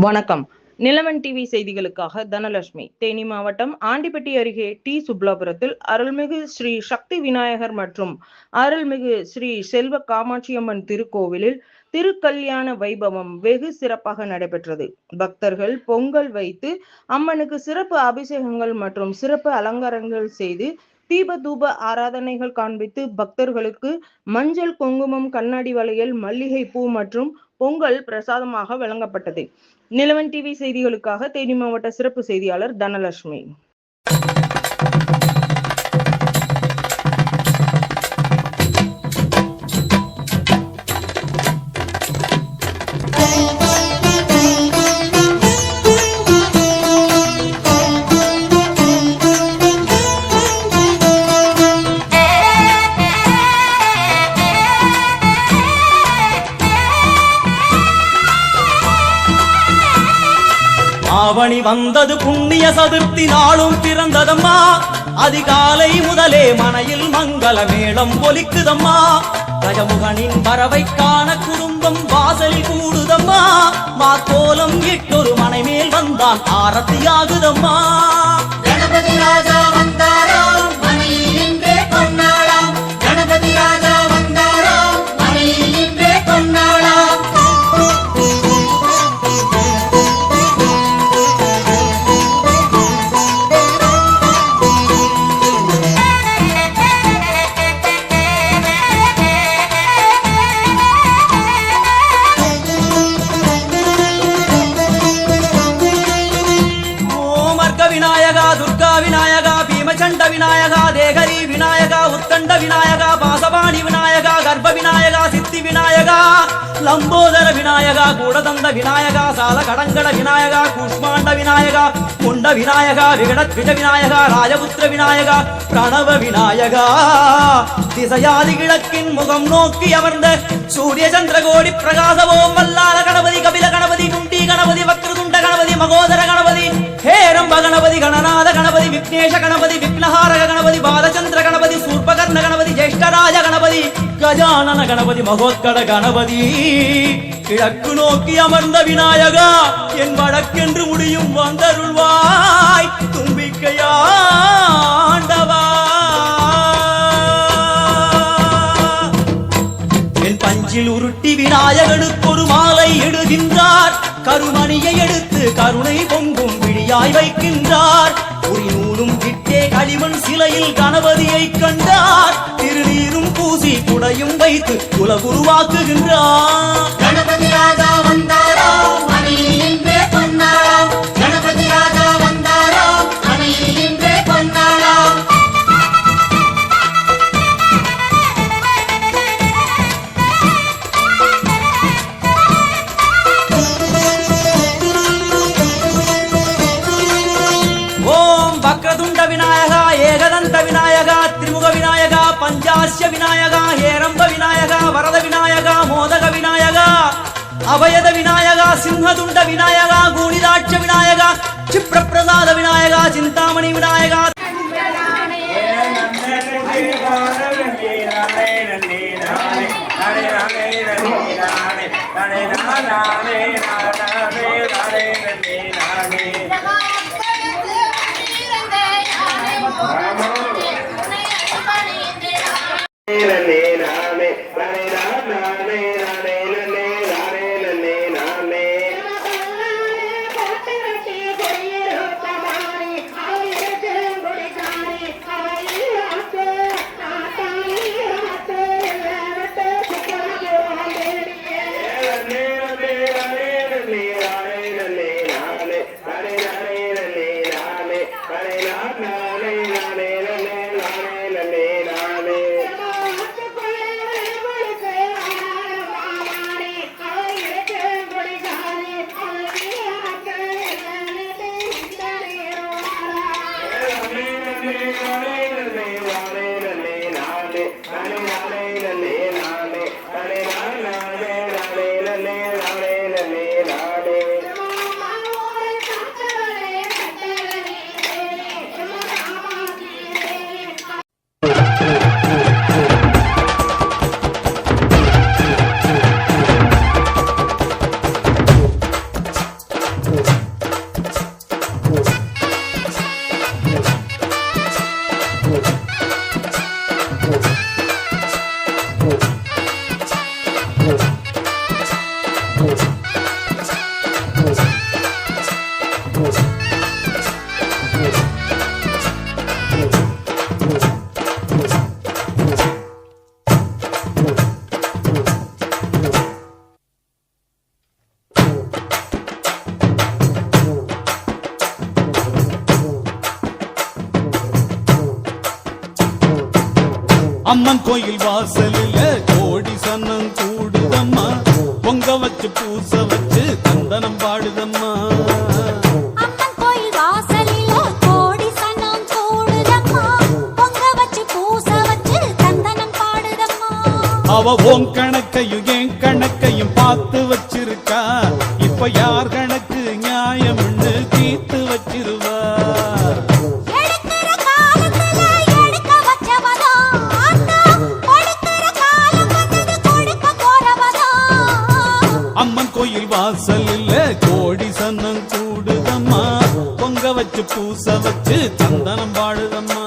வணக்கம். நிலவன் டிவி செய்திகளுக்காக தனலட்சுமி. தேனி மாவட்டம் ஆண்டிப்பட்டி அருகே டி. சுப்லாபுரத்தில் அருள்மிகு ஸ்ரீ சக்தி விநாயகர் மற்றும் அருள்மிகு ஸ்ரீ செல்வ காமாட்சியம்மன் திருக்கோவிலில் திருக்கல்யாண வைபவம் வெகு சிறப்பாக நடைபெற்றது. பக்தர்கள் பொங்கல் வைத்து அம்மனுக்கு சிறப்பு அபிஷேகங்கள் மற்றும் சிறப்பு அலங்காரங்கள் செய்து தீப தூப ஆராதனைகள் காண்பித்து பக்தர்களுக்கு மஞ்சள், குங்குமம், கண்ணாடி வளையல், மல்லிகை பூ மற்றும் பொங்கல் பிரசாதமாக வழங்கப்பட்டது. நிலவன் டிவி செய்திகளுக்காக தேனி மாவட்ட சிறப்பு செய்தியாளர் தனலட்சுமி. ஆவணி வந்தது புண்ணிய சதுர்த்தி நாளும் பிறந்ததம்மா. அதிகாலை முதலே மனையில் மங்கள மேளம் ஒலிக்குதம்மா. கஜமுகனின் வரவை காண குடும்பம் வாசலில் கூடுதம்மா. மாக்கோலம் இட்டொரு மனை மேல் வந்தான் ஆரத்தியாகுதம்மா. கணபதி ராஜா வந்தாராம் மனையில் நின்றே கொண்டாடாம். கணபதி ராஜா வந்தாராம் மனையில் நின்றே கொண்டாடாம். விநாயகா, துர்கா விநாயகா, பீமச்சண்ட விநாயகா, தேகரி விநாயகா, உத்கண்ட விநாயகா, பாசபாணி விநாயகா, கர்ப்ப விநாயகா, சித்தி விநாயகா, லம்போதர விநாயகா, கூடதந்த விநாயகா, சால கடங்கட விநாயகா, கூஷ்மாண்ட விநாயகா, குண்ட விநாயகா, விகடத்விஜ விநாயகா, ராஜபுத்திர விநாயகா, பிரணவ விநாயகா, திசையாதி கிழக்கின் முகம் நோக்கி அமர்ந்த சூரிய சந்திரகோடி பிரகாசவோம் வல்லால கணபதி, கபில கணபதி, குண்டி கணபதி, வக்ரதுண்ட கணபதி, மகோதர கணபதி, ஹேரம்ப கணபதி, கணநாத கணபதி, விக்னேஷ கணபதி, விக்னஹாரக கணபதி, பாலச்சந்திர கணபதி, சூர்பகர்ண கணபதி, ஜேஷ்டராஜ கணபதி, கஜானன கணபதி, மகோத்கட கணபதி, கிழக்கு நோக்கி அமர்ந்த விநாயகா, என் வடக்கென்று முடியும் வந்தருள்வாய் தும்பிக்கையாண்டவா. என் பஞ்சில் உருட்டி விநாயகனுக்கு ஒரு மாலை இடுகின்றார். கருமணியை எடுத்து கருணை பொங்கும் விழியாய் வைக்கின்றார். ஒரு நூலும் விட்டே களிமண் சிலையில் கணபதியை கண்டார். திருநீரும் பூசி குடையும் வைத்து குலகுருவாக்குகின்றார். கணபதி ராஜா வந்தாராம் மனையில் நின்றே கொண்டாடாம். கணபதி ராஜா வந்தாராம் மனையில் நின்றே கொண்டாடாம். வக்ரதுண்ட விநாயகா, ஏகதந்த விநாயகா, திரிமுக விநாயகா, பஞ்சாஸ்ய விநாயகா, ஹேரம்ப விநாயகா, வரத விநாயகா, மோதக விநாயகா, அபயத விநாயகா, சிம்ஹதுண்ட விநாயகா, கூணிதாட்ச விநாயகா, சிப்ரபிரசாத விநாயகா, சிந்தாமணி விநாயகா. அம்மன் கோயில் வாசலில கோடி சன்னம் கூடுதம்மா பொங்க வச்சு பூச வச்சு தந்தனம் பாடுதம்மா அம்மன் கோயில் வாசலில கோடி சனம் கூடுதம்மா பொங்க வச்சு பூச வச்சு தந்தனம் பாடுதம்மா அவ உன் கணக்கையும் என் கணக்கையும் பார்த்து வச்சிருக்கா இப்ப யார் கணக்கு நியாயம்னு தீர்த்து வச்சிருவா எடுக்கிற காலத்துல எடுக்க வச்சவதா ஆத்தா கொடுக்கிற காலம் வந்தது கொடுக்க போறவதா அம்மன் கோயில் வாசலில் கோடி சன்னம் கூடுதம்மா பொங்க வச்சு பூச வச்சு சந்தனம் பாடுதம்மா